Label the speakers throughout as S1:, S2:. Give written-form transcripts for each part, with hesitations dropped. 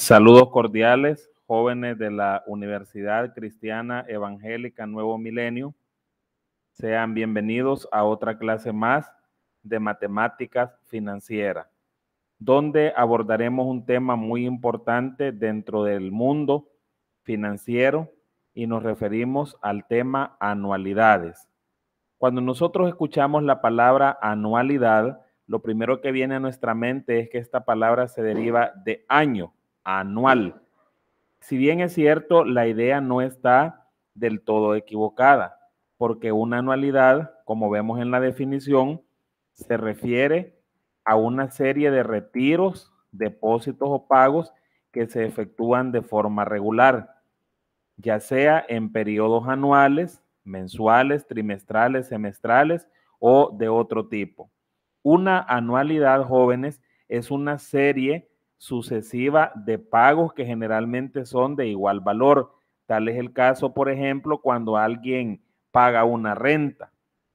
S1: Saludos cordiales, jóvenes de la Universidad Cristiana Evangélica Nuevo Milenio. Sean bienvenidos a otra clase más de matemáticas financieras, donde abordaremos un tema muy importante dentro del mundo financiero y nos referimos al tema anualidades. Cuando nosotros escuchamos la palabra anualidad, lo primero que viene a nuestra mente es que esta palabra se deriva de año, anual. Si bien es cierto, la idea no está del todo equivocada, porque una anualidad, como vemos en la definición, se refiere a una serie de retiros, depósitos o pagos que se efectúan de forma regular, ya sea en periodos anuales, mensuales, trimestrales, semestrales o de otro tipo. Una anualidad, jóvenes, es una serie sucesiva de pagos que generalmente son de igual valor. Tal es el caso, por ejemplo, cuando alguien paga una renta.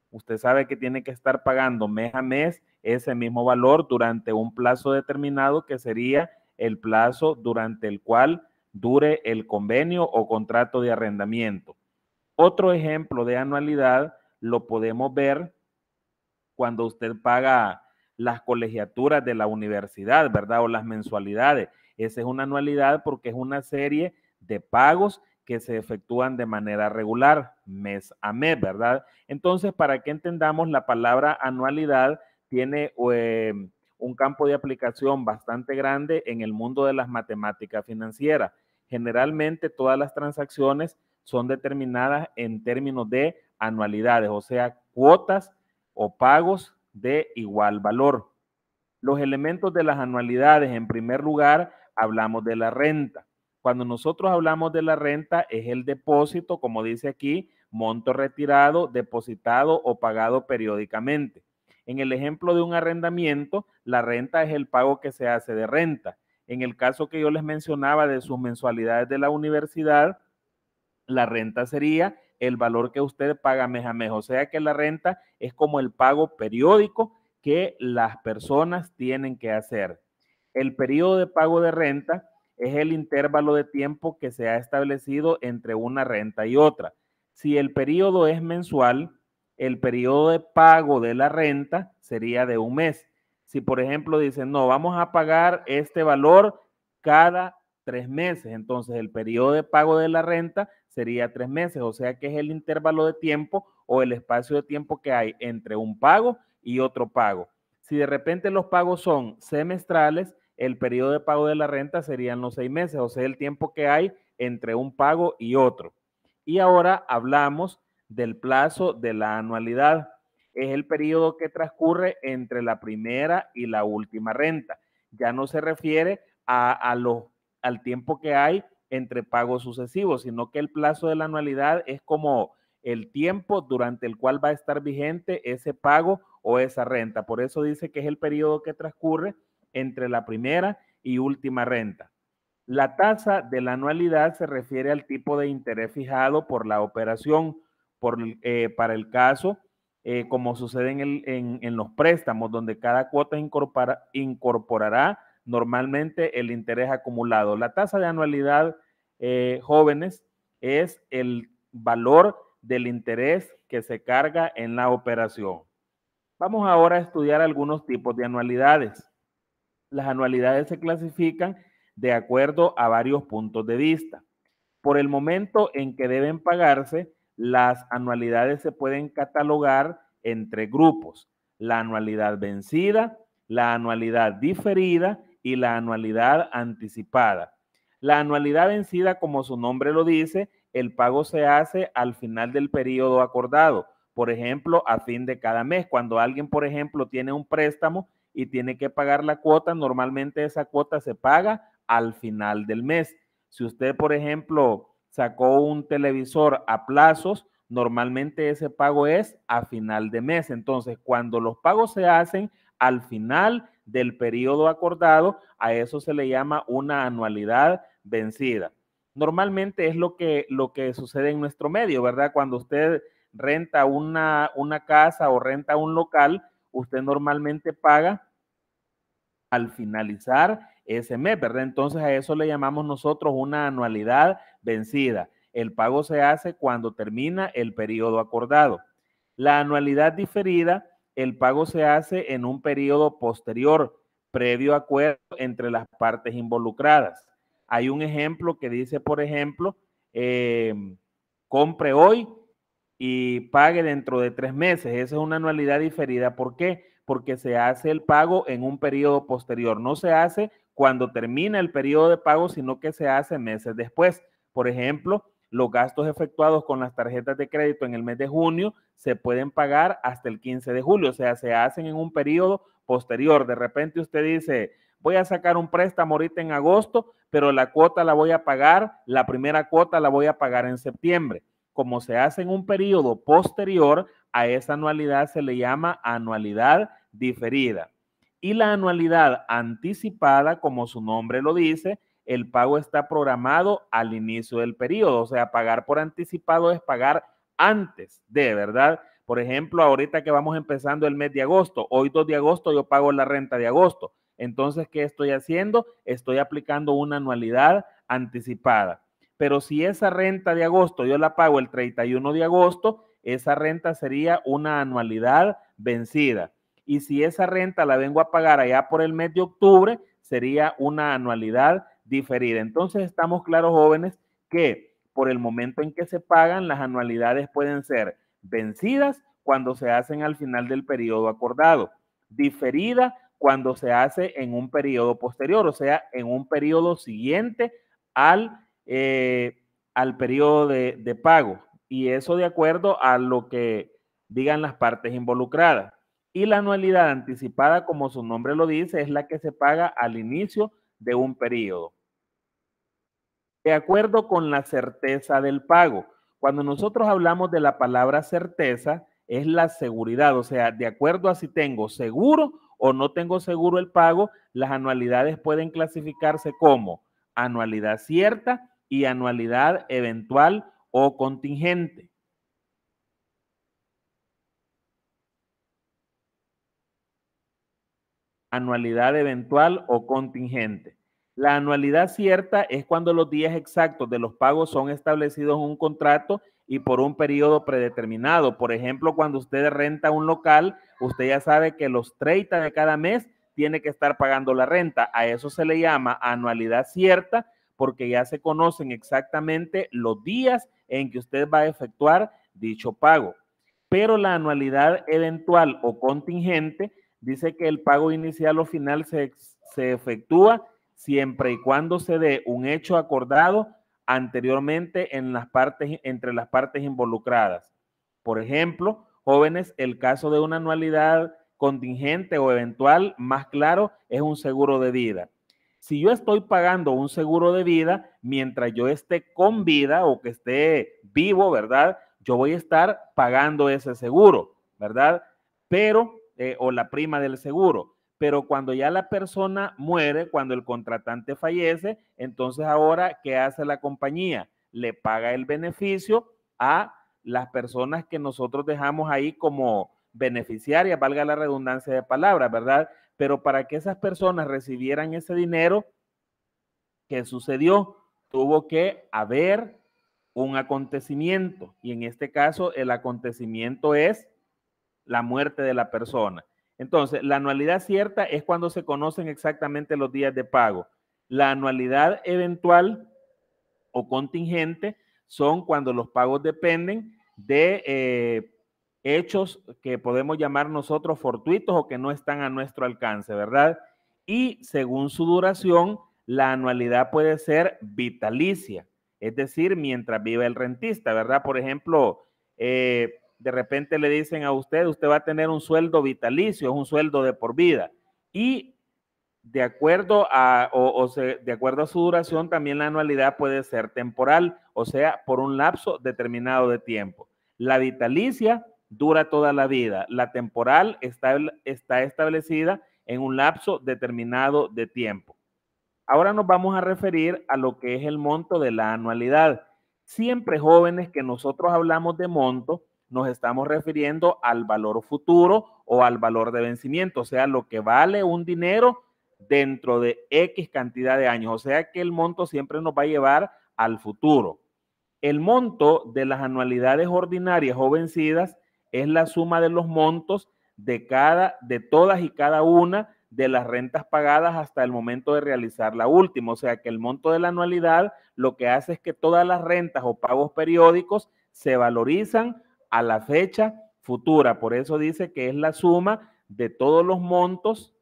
S1: Usted sabe que tiene que estar pagando mes a mes ese mismo valor durante un plazo determinado, que sería el plazo durante el cual dure el convenio o contrato de arrendamiento. Otro ejemplo de anualidad lo podemos ver cuando usted paga las colegiaturas de la universidad, ¿verdad? O las mensualidades. Esa es una anualidad porque es una serie de pagos que se efectúan de manera regular, mes a mes, ¿verdad? Entonces, para que entendamos, la palabra anualidad tiene un campo de aplicación bastante grande en el mundo de las matemáticas financieras. Generalmente todas las transacciones son determinadas en términos de anualidades, o sea, cuotas o pagos de igual valor. Los elementos de las anualidades, en primer lugar, hablamos de la renta. Cuando nosotros hablamos de la renta, es el depósito, como dice aquí, monto retirado, depositado o pagado periódicamente. En el ejemplo de un arrendamiento, la renta es el pago que se hace de renta. En el caso que yo les mencionaba de sus mensualidades de la universidad, la renta sería el valor que usted paga mes a mes. O sea que la renta es como el pago periódico que las personas tienen que hacer. El periodo de pago de renta es el intervalo de tiempo que se ha establecido entre una renta y otra. Si el periodo es mensual, el periodo de pago de la renta sería de un mes. Si, por ejemplo, dicen, no, vamos a pagar este valor cada 3 meses, entonces el periodo de pago de la renta sería 3 meses, o sea que es el intervalo de tiempo o el espacio de tiempo que hay entre un pago y otro pago. Si de repente los pagos son semestrales, el periodo de pago de la renta serían los 6 meses, o sea, el tiempo que hay entre un pago y otro. Y ahora hablamos del plazo de la anualidad. Es el periodo que transcurre entre la primera y la última renta. Ya no se refiere al tiempo que hay entre pagos sucesivos, sino que el plazo de la anualidad es como el tiempo durante el cual va a estar vigente ese pago o esa renta. Por eso dice que es el periodo que transcurre entre la primera y última renta. La tasa de la anualidad se refiere al tipo de interés fijado por la operación, para el caso, como sucede en los préstamos, donde cada cuota incorporará normalmente el interés acumulado. La tasa de anualidad, jóvenes, es el valor del interés que se carga en la operación. Vamos ahora a estudiar algunos tipos de anualidades. Las anualidades se clasifican de acuerdo a varios puntos de vista. Por el momento en que deben pagarse, las anualidades se pueden catalogar en 3 grupos: la anualidad vencida, la anualidad diferida y la anualidad anticipada. La anualidad vencida, como su nombre lo dice, el pago se hace al final del periodo acordado. Por ejemplo, a fin de cada mes. Cuando alguien, por ejemplo, tiene un préstamo y tiene que pagar la cuota, normalmente esa cuota se paga al final del mes. Si usted, por ejemplo, sacó un televisor a plazos, normalmente ese pago es a final de mes. Entonces, cuando los pagos se hacen al final del periodo acordado, a eso se le llama una anualidad vencida. Normalmente es lo que sucede en nuestro medio, ¿verdad? Cuando usted renta una casa o renta un local, usted normalmente paga al finalizar ese mes, ¿verdad? Entonces a eso le llamamos nosotros una anualidad vencida. El pago se hace cuando termina el periodo acordado. La anualidad diferida, el pago se hace en un periodo posterior, previo acuerdo entre las partes involucradas. Hay un ejemplo que dice, por ejemplo, compre hoy y pague dentro de 3 meses. Esa es una anualidad diferida. ¿Por qué? Porque se hace el pago en un periodo posterior. No se hace cuando termina el periodo de pago, sino que se hace meses después. Por ejemplo, los gastos efectuados con las tarjetas de crédito en el mes de junio se pueden pagar hasta el 15 de julio, o sea, se hacen en un periodo posterior. De repente usted dice, voy a sacar un préstamo ahorita en agosto, pero la cuota la voy a pagar, la primera cuota la voy a pagar en septiembre. Como se hace en un periodo posterior, a esa anualidad se le llama anualidad diferida. Y la anualidad anticipada, como su nombre lo dice, el pago está programado al inicio del periodo, o sea, pagar por anticipado es pagar antes de, ¿verdad? Por ejemplo, ahorita que vamos empezando el mes de agosto, hoy 2 de agosto yo pago la renta de agosto. Entonces, ¿qué estoy haciendo? Estoy aplicando una anualidad anticipada. Pero si esa renta de agosto yo la pago el 31 de agosto, esa renta sería una anualidad vencida. Y si esa renta la vengo a pagar allá por el mes de octubre, sería una anualidad diferida. Entonces estamos claros, jóvenes, que por el momento en que se pagan, las anualidades pueden ser vencidas cuando se hacen al final del periodo acordado, diferida cuando se hace en un periodo posterior, o sea, en un periodo siguiente al periodo de pago. Y eso de acuerdo a lo que digan las partes involucradas. Y la anualidad anticipada, como su nombre lo dice, es la que se paga al inicio de un periodo. De acuerdo con la certeza del pago. Cuando nosotros hablamos de la palabra certeza, es la seguridad, o sea, de acuerdo a si tengo seguro o no tengo seguro el pago, las anualidades pueden clasificarse como anualidad cierta y anualidad eventual o contingente. Anualidad eventual o contingente. La anualidad cierta es cuando los días exactos de los pagos son establecidos en un contrato y por un periodo predeterminado. Por ejemplo, cuando usted renta un local, usted ya sabe que los 30 de cada mes tiene que estar pagando la renta. A eso se le llama anualidad cierta porque ya se conocen exactamente los días en que usted va a efectuar dicho pago. Pero la anualidad eventual o contingente dice que el pago inicial o final se efectúa siempre y cuando se dé un hecho acordado anteriormente entre las partes involucradas. Por ejemplo, jóvenes, el caso de una anualidad contingente o eventual más claro es un seguro de vida. Si yo estoy pagando un seguro de vida mientras yo esté con vida o que esté vivo, ¿verdad? Yo voy a estar pagando ese seguro, ¿verdad? Pero o la prima del seguro. Pero cuando ya la persona muere, cuando el contratante fallece, entonces ahora, ¿qué hace la compañía? Le paga el beneficio a las personas que nosotros dejamos ahí como beneficiarias, valga la redundancia de palabras, ¿verdad? Pero para que esas personas recibieran ese dinero, ¿qué sucedió? Tuvo que haber un acontecimiento y en este caso el acontecimiento es la muerte de la persona. Entonces, la anualidad cierta es cuando se conocen exactamente los días de pago. La anualidad eventual o contingente son cuando los pagos dependen de hechos que podemos llamar nosotros fortuitos o que no están a nuestro alcance, ¿verdad? Y según su duración, la anualidad puede ser vitalicia, es decir, mientras vive el rentista, ¿verdad? Por ejemplo, de repente le dicen a usted, usted va a tener un sueldo vitalicio, es un sueldo de por vida. Y de acuerdo de acuerdo a su duración, también la anualidad puede ser temporal, o sea, por un lapso determinado de tiempo. La vitalicia dura toda la vida. La temporal está establecida en un lapso determinado de tiempo. Ahora nos vamos a referir a lo que es el monto de la anualidad. Siempre, jóvenes, que nosotros hablamos de monto, nos estamos refiriendo al valor futuro o al valor de vencimiento, o sea, lo que vale un dinero dentro de X cantidad de años. O sea que el monto siempre nos va a llevar al futuro. El monto de las anualidades ordinarias o vencidas es la suma de los montos de todas y cada una de las rentas pagadas hasta el momento de realizar la última. O sea que el monto de la anualidad lo que hace es que todas las rentas o pagos periódicos se valorizan a la fecha futura. Por eso dice que es la suma de todos los montos,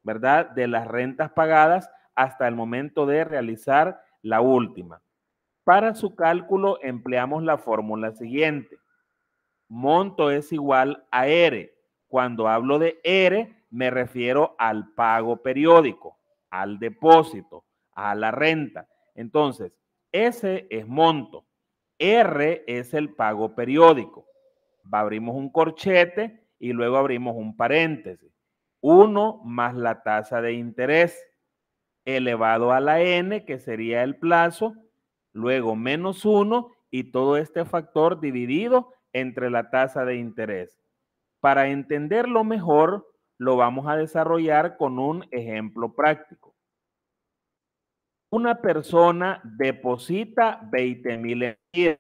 S1: ¿verdad?, de las rentas pagadas hasta el momento de realizar la última. Para su cálculo empleamos la fórmula siguiente. Monto es igual a R. Cuando hablo de R, me refiero al pago periódico, al depósito, a la renta. Entonces, S es monto, R es el pago periódico. Abrimos un corchete y luego abrimos un paréntesis. 1 más la tasa de interés elevado a la n, que sería el plazo, luego menos 1 y todo este factor dividido entre la tasa de interés. Para entenderlo mejor, lo vamos a desarrollar con un ejemplo práctico. Una persona deposita 20,000 lempiras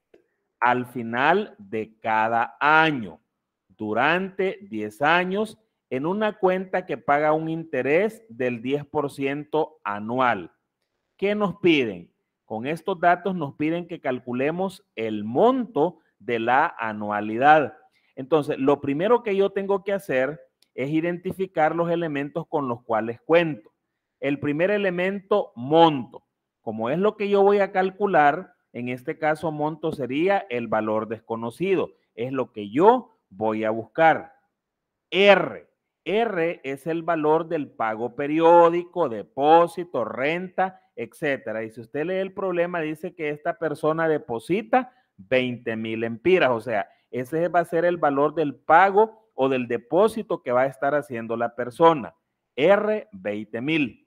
S1: al final de cada año, durante 10 años, en una cuenta que paga un interés del 10% anual. ¿Qué nos piden? Con estos datos nos piden que calculemos el monto de la anualidad. Entonces, lo primero que yo tengo que hacer es identificar los elementos con los cuales cuento. El primer elemento, monto. Como es lo que yo voy a calcular, en este caso monto sería el valor desconocido. Es lo que yo voy a buscar. R. R es el valor del pago periódico, depósito, renta, etcétera. Y si usted lee el problema, dice que esta persona deposita 20,000 lempiras. O sea, ese va a ser el valor del pago o del depósito que va a estar haciendo la persona. R, 20,000.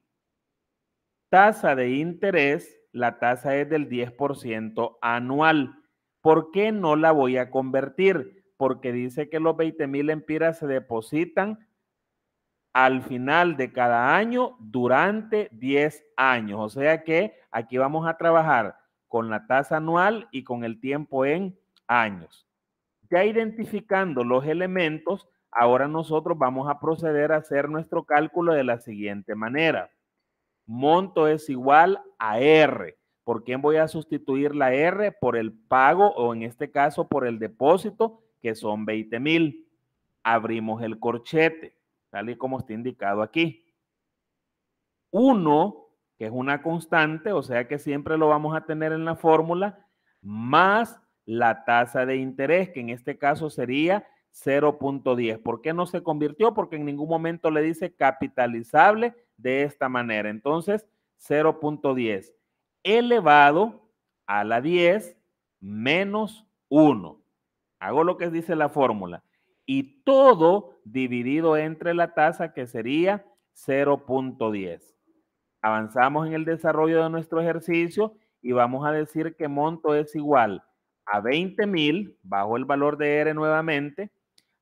S1: Tasa de interés, la tasa es del 10% anual. ¿Por qué no la voy a convertir? Porque dice que los 20,000 lempiras se depositan al final de cada año durante 10 años. O sea que aquí vamos a trabajar con la tasa anual y con el tiempo en años. Ya identificando los elementos, ahora nosotros vamos a proceder a hacer nuestro cálculo de la siguiente manera. Monto es igual a R. ¿Por quién voy a sustituir la R? Por el pago o en este caso por el depósito, que son 20,000. Abrimos el corchete, tal y como está indicado aquí. 1, que es una constante, o sea que siempre lo vamos a tener en la fórmula, más la tasa de interés, que en este caso sería 0.10. ¿Por qué no se convirtió? Porque en ningún momento le dice capitalizable de esta manera. Entonces, 0.10 elevado a la 10 menos 1. Hago lo que dice la fórmula. Y todo dividido entre la tasa, que sería 0.10. Avanzamos en el desarrollo de nuestro ejercicio y vamos a decir que monto es igual a 20,000, bajo el valor de R nuevamente,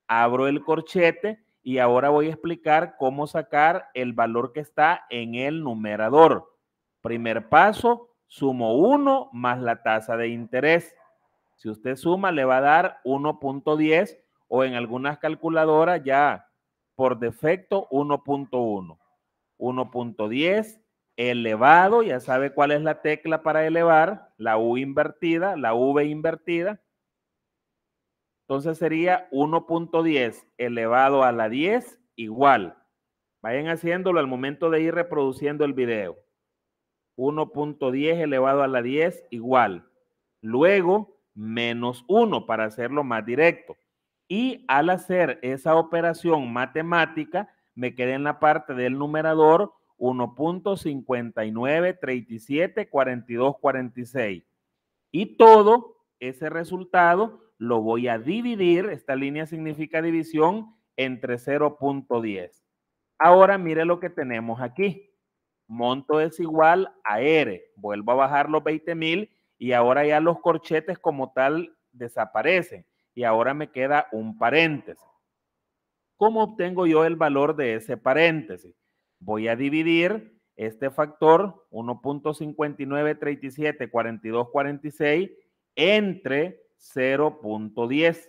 S1: abro el corchete y ahora voy a explicar cómo sacar el valor que está en el numerador. Primer paso, sumo 1 más la tasa de interés. Si usted suma, le va a dar 1.10 o en algunas calculadoras ya por defecto 1.1. 1.10 elevado, ya sabe cuál es la tecla para elevar, la U invertida, la V invertida. Entonces sería 1.10 elevado a la 10 igual. Vayan haciéndolo al momento de ir reproduciendo el video. 1.10 elevado a la 10 igual. Luego, menos 1 para hacerlo más directo. Y al hacer esa operación matemática, me quedé en la parte del numerador 1.59374246. Y todo ese resultado lo voy a dividir, esta línea significa división, entre 0.10. Ahora mire lo que tenemos aquí. Monto es igual a R. Vuelvo a bajar los 20,000 y ahora ya los corchetes como tal desaparecen. Y ahora me queda un paréntesis. ¿Cómo obtengo yo el valor de ese paréntesis? voy a dividir este factor 1.59374246 entre 0.10.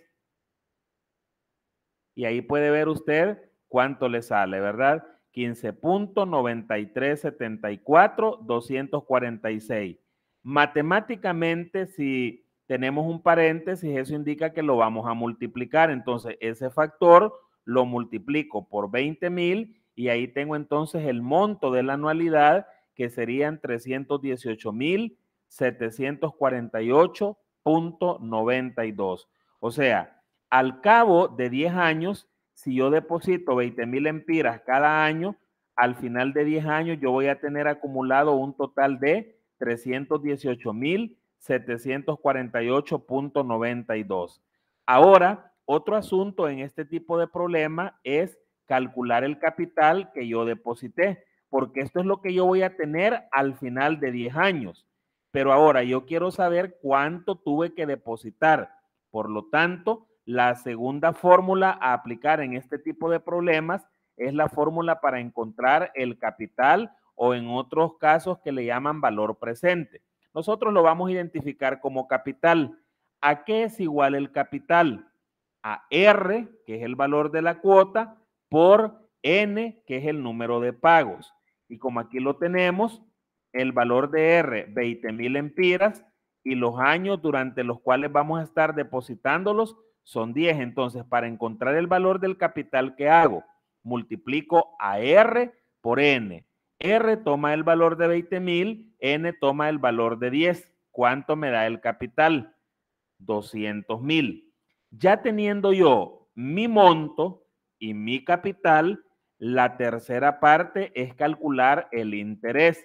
S1: Y ahí puede ver usted cuánto le sale, ¿verdad? 15.9374,246. Matemáticamente, si tenemos un paréntesis, eso indica que lo vamos a multiplicar. Entonces, ese factor lo multiplico por 20,000 y ahí tengo entonces el monto de la anualidad, que serían 318,748,92. O sea, al cabo de 10 años, si yo deposito 20,000 empiras cada año, al final de 10 años yo voy a tener acumulado un total de 318,748,92. Ahora, otro asunto en este tipo de problema es calcular el capital que yo deposité, porque esto es lo que yo voy a tener al final de 10 años. Pero ahora yo quiero saber cuánto tuve que depositar. Por lo tanto, la segunda fórmula a aplicar en este tipo de problemas es la fórmula para encontrar el capital, o en otros casos que le llaman valor presente. Nosotros lo vamos a identificar como capital. ¿A qué es igual el capital? A R, que es el valor de la cuota, por N, que es el número de pagos. Y como aquí lo tenemos, el valor de R, 20,000 empiras, y los años durante los cuales vamos a estar depositándolos son 10. Entonces, para encontrar el valor del capital, ¿qué hago? Multiplico a R por N. R toma el valor de 20,000, N toma el valor de 10. ¿Cuánto me da el capital? 200,000. Ya teniendo yo mi monto y mi capital, la tercera parte es calcular el interés.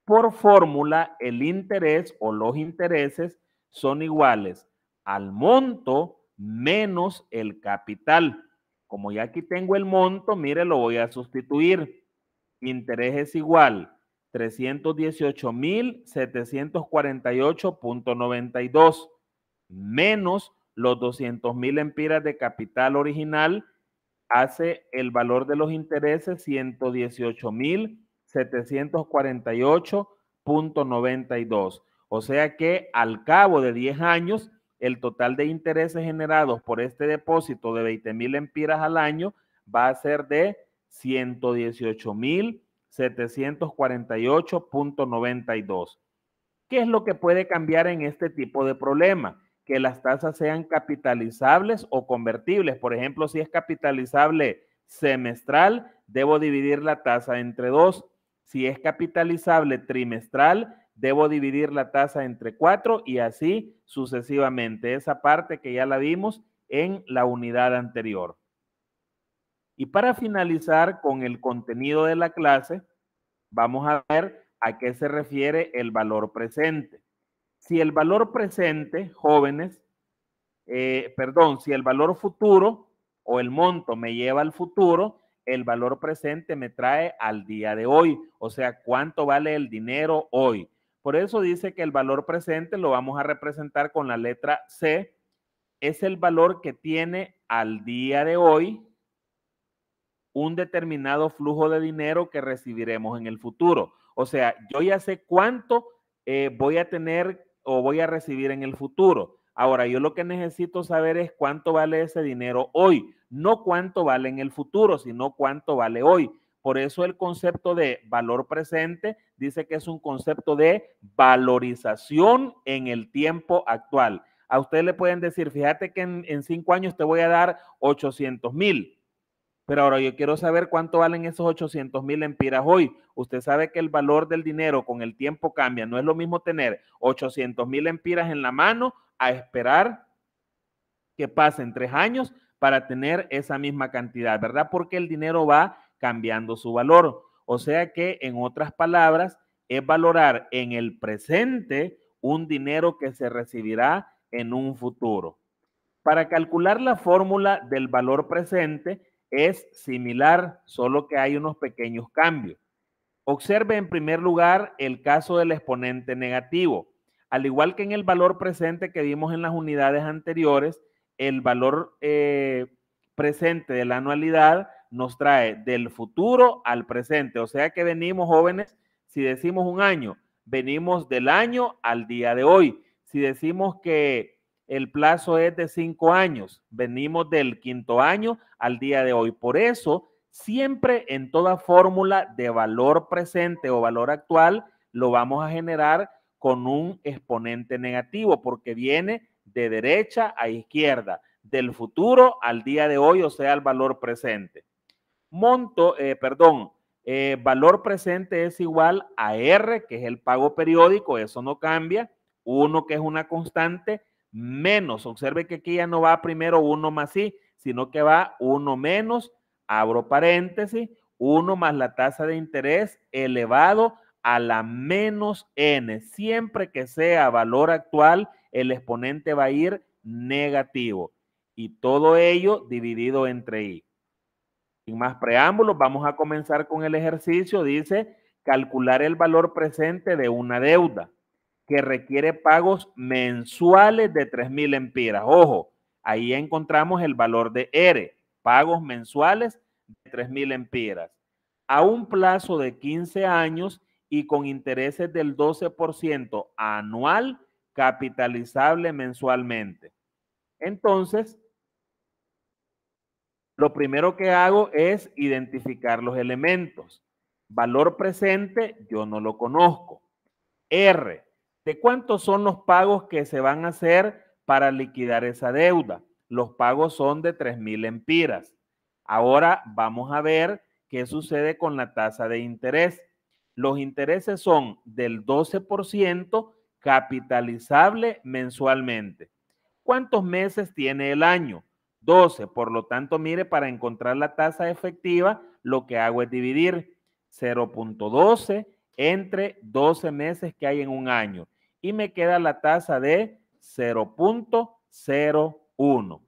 S1: Por fórmula, el interés o los intereses son iguales al monto menos el capital. Como ya aquí tengo el monto, mire, lo voy a sustituir. Interés es igual 318,748,92 menos los 200,000 empiras de capital original, hace el valor de los intereses 118,748,92. O sea que al cabo de 10 años, el total de intereses generados por este depósito de 20,000 empiras al año va a ser de 118,748,92. ¿Qué es lo que puede cambiar en este tipo de problema? Que las tasas sean capitalizables o convertibles. Por ejemplo, si es capitalizable semestral, debo dividir la tasa entre 2. Si es capitalizable trimestral, debo dividir la tasa entre 4 y así sucesivamente. Esa parte que ya la vimos en la unidad anterior. Y para finalizar con el contenido de la clase, vamos a ver a qué se refiere el valor presente. Si el valor presente, jóvenes, si el valor futuro o el monto me lleva al futuro, el valor presente me trae al día de hoy, o sea, cuánto vale el dinero hoy. Por eso dice que el valor presente lo vamos a representar con la letra C, es el valor que tiene al día de hoy un determinado flujo de dinero que recibiremos en el futuro. O sea, yo ya sé cuánto voy a tener o voy a recibir en el futuro. Ahora, yo lo que necesito saber es cuánto vale ese dinero hoy, no cuánto vale en el futuro, sino cuánto vale hoy. Por eso el concepto de valor presente dice que es un concepto de valorización en el tiempo actual. A usted le pueden decir, fíjate que en 5 años te voy a dar 800,000. Pero ahora yo quiero saber cuánto valen esos 800,000 empiras hoy. Usted sabe que el valor del dinero con el tiempo cambia. No es lo mismo tener 800,000 empiras en la mano a esperar que pasen 3 años para tener esa misma cantidad, ¿verdad? Porque el dinero va cambiando su valor. O sea que, en otras palabras, es valorar en el presente un dinero que se recibirá en un futuro. Para calcular la fórmula del valor presente es similar, solo que hay unos pequeños cambios. Observe en primer lugar el caso del exponente negativo. Al igual que en el valor presente que vimos en las unidades anteriores, el valor presente de la anualidad nos trae del futuro al presente. O sea que venimos, jóvenes, si decimos un año, venimos del año al día de hoy. Si decimos que el plazo es de 5 años, venimos del quinto año al día de hoy. Por eso, siempre en toda fórmula de valor presente o valor actual, lo vamos a generar con un exponente negativo, porque viene de derecha a izquierda, del futuro al día de hoy, o sea, al valor presente. Valor presente es igual a R, que es el pago periódico, eso no cambia, 1, que es una constante, menos, observe que aquí ya no va primero 1 más I, sino que va 1 menos, abro paréntesis, 1 más la tasa de interés elevado a la menos N. Siempre que sea valor actual, el exponente va a ir negativo. Y todo ello dividido entre I. Sin más preámbulos, vamos a comenzar con el ejercicio. Dice, calcular el valor presente de una deuda que requiere pagos mensuales de 3,000 lempiras. Ojo, ahí encontramos el valor de R, pagos mensuales de 3,000 lempiras, a un plazo de 15 años y con intereses del 12% anual capitalizable mensualmente. Entonces, lo primero que hago es identificar los elementos. Valor presente, yo no lo conozco. R, ¿de cuántos son los pagos que se van a hacer para liquidar esa deuda? Los pagos son de 3,000 lempiras. Ahora vamos a ver qué sucede con la tasa de interés. Los intereses son del 12% capitalizable mensualmente. ¿Cuántos meses tiene el año? 12. Por lo tanto, mire, para encontrar la tasa efectiva, lo que hago es dividir 0.12 entre 12 meses que hay en un año. Y me queda la tasa de 0.01.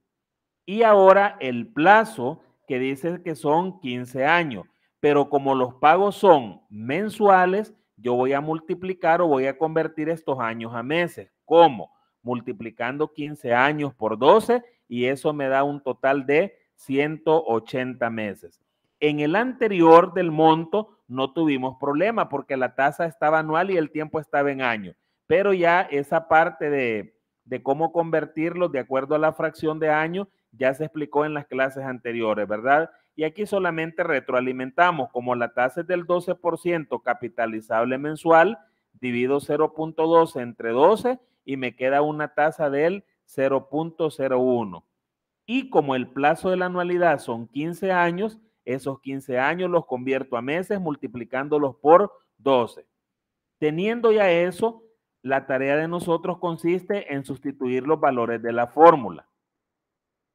S1: Y ahora el plazo que dice que son 15 años. Pero como los pagos son mensuales, yo voy a multiplicar o voy a convertir estos años a meses. ¿Cómo? Multiplicando 15 años por 12 y eso me da un total de 180 meses. En el anterior del monto no tuvimos problema porque la tasa estaba anual y el tiempo estaba en año. Pero ya esa parte de cómo convertirlo de acuerdo a la fracción de año ya se explicó en las clases anteriores, ¿verdad? Y aquí solamente retroalimentamos, como la tasa es del 12% capitalizable mensual, divido 0.12 entre 12 y me queda una tasa del 0.01. Y como el plazo de la anualidad son 15 años, esos 15 años los convierto a meses multiplicándolos por 12. Teniendo ya eso, la tarea de nosotros consiste en sustituir los valores de la fórmula.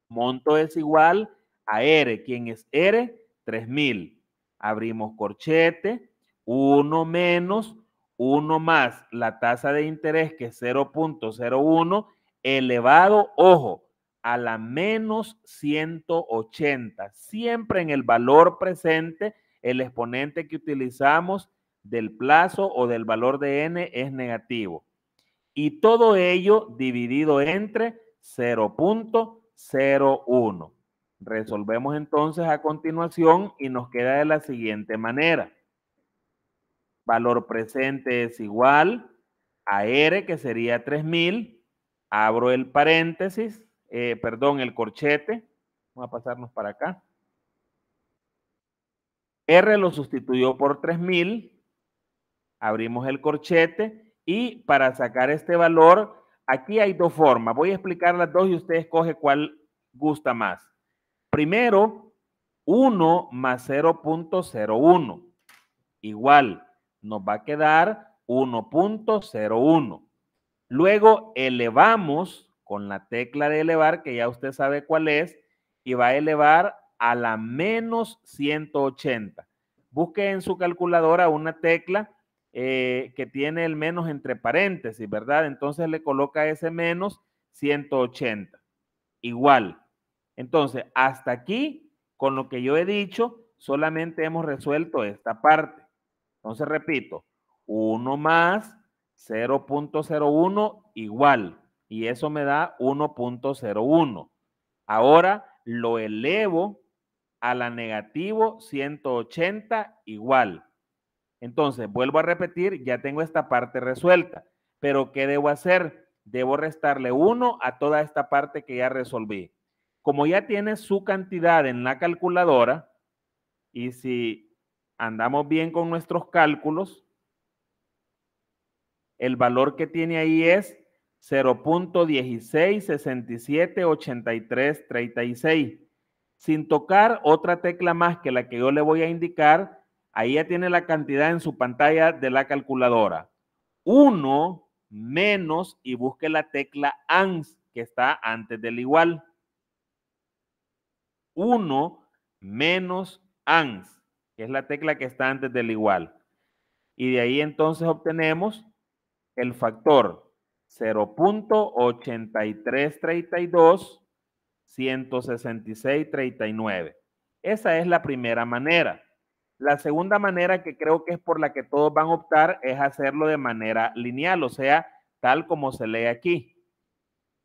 S1: Monto es igual a R. ¿Quién es R? 3,000. Abrimos corchete, 1 menos, 1 más la tasa de interés que es 0.01 elevado, ojo, a la menos 180. Siempre en el valor presente, el exponente que utilizamos del plazo o del valor de N es negativo. Y todo ello dividido entre 0.01. Resolvemos entonces a continuación y nos queda de la siguiente manera. Valor presente es igual a R, que sería 3,000. Abro el paréntesis, el corchete. Vamos a pasarnos para acá. R lo sustituyó por 3,000. Abrimos el corchete y para sacar este valor, aquí hay dos formas. Voy a explicar las dos y usted escoge cuál gusta más. Primero, 1 más 0.01. Igual, nos va a quedar 1.01. Luego elevamos con la tecla de elevar, que ya usted sabe cuál es, y va a elevar a la menos 180. Busque en su calculadora una tecla que tiene el menos entre paréntesis, ¿verdad? Entonces le coloca ese menos 180. Igual. Entonces, hasta aquí, con lo que yo he dicho, solamente hemos resuelto esta parte. Entonces, repito, 1 más 0.01 igual. Y eso me da 1.01. Ahora lo elevo a la negativo 180 igual. Entonces, vuelvo a repetir, ya tengo esta parte resuelta. Pero, ¿qué debo hacer? Debo restarle 1 a toda esta parte que ya resolví. Como ya tiene su cantidad en la calculadora, y si andamos bien con nuestros cálculos, el valor que tiene ahí es 0.16678336. Sin tocar otra tecla más que la que yo le voy a indicar, ahí ya tiene la cantidad en su pantalla de la calculadora. 1 menos, y busque la tecla ANS que está antes del igual. 1 menos ANS, que es la tecla que está antes del igual. Y de ahí entonces obtenemos el factor 0.8332 166.39. Esa es la primera manera. La segunda manera, que creo que es por la que todos van a optar, es hacerlo de manera lineal, o sea, tal como se lee aquí.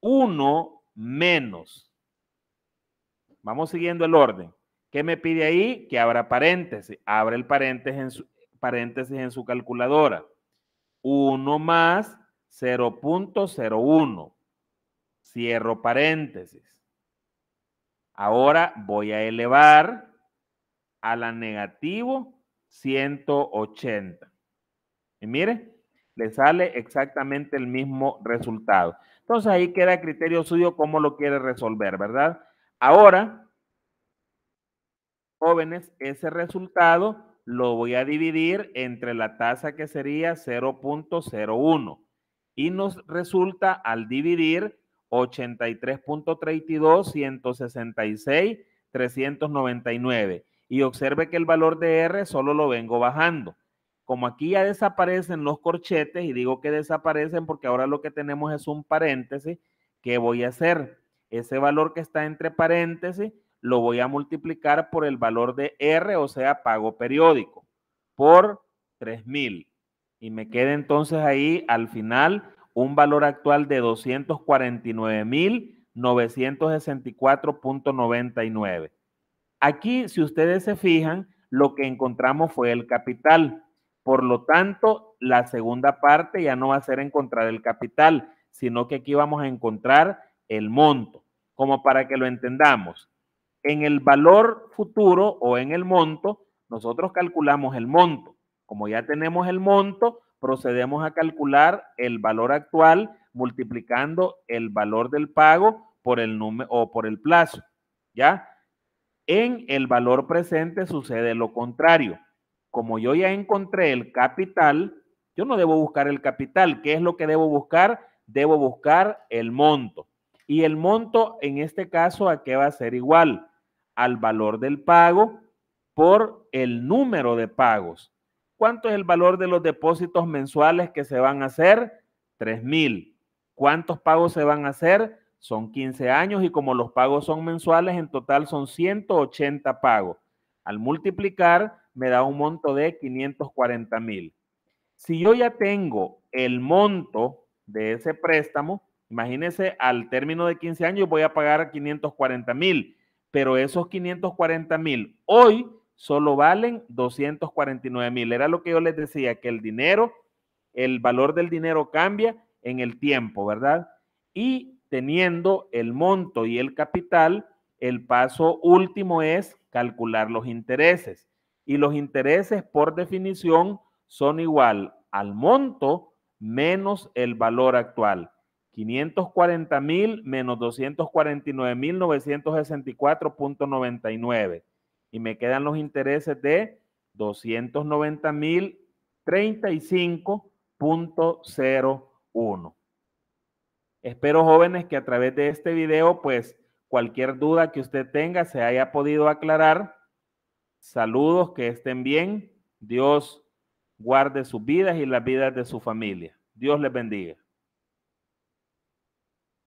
S1: 1 menos. Vamos siguiendo el orden. ¿Qué me pide ahí? Que abra paréntesis. Abre el paréntesis en su calculadora. 1 más 0.01. Cierro paréntesis. Ahora voy a elevar a la negativo 180. Y mire, le sale exactamente el mismo resultado. Entonces ahí queda a criterio suyo cómo lo quiere resolver, ¿verdad? Ahora, jóvenes, ese resultado lo voy a dividir entre la tasa que sería 0.01 y nos resulta al dividir 83.32, 166, 399. Y observe que el valor de R solo lo vengo bajando. Como aquí ya desaparecen los corchetes, y digo que desaparecen porque ahora lo que tenemos es un paréntesis, ¿qué voy a hacer? Ese valor que está entre paréntesis lo voy a multiplicar por el valor de R, o sea, pago periódico, por 3,000. Y me queda entonces ahí al final un valor actual de 249,964.99. Aquí, si ustedes se fijan, lo que encontramos fue el capital. Por lo tanto, la segunda parte ya no va a ser encontrar el capital, sino que aquí vamos a encontrar el monto. Como para que lo entendamos, en el valor futuro o en el monto, nosotros calculamos el monto. Como ya tenemos el monto, procedemos a calcular el valor actual multiplicando el valor del pago por el número o por el plazo. ¿Ya? En el valor presente sucede lo contrario. Como yo ya encontré el capital, yo no debo buscar el capital. ¿Qué es lo que debo buscar? Debo buscar el monto. Y el monto en este caso, ¿a qué va a ser igual? Al valor del pago por el número de pagos. ¿Cuánto es el valor de los depósitos mensuales que se van a hacer? 3,000. ¿Cuántos pagos se van a hacer? Son 15 años, y como los pagos son mensuales, en total son 180 pagos. Al multiplicar me da un monto de 540,000. Si yo ya tengo el monto de ese préstamo, imagínense, al término de 15 años voy a pagar 540,000, pero esos 540,000 hoy solo valen 249,000. Era lo que yo les decía, que el dinero, el valor del dinero cambia en el tiempo, ¿verdad? Y teniendo el monto y el capital, el paso último es calcular los intereses. Y los intereses, por definición, son igual al monto menos el valor actual. 540,000 menos 249,964.99. Y me quedan los intereses de 290,035.01. Espero, jóvenes, que a través de este video, pues, cualquier duda que usted tenga se haya podido aclarar. Saludos, que estén bien. Dios guarde sus vidas y las vidas de su familia. Dios les bendiga.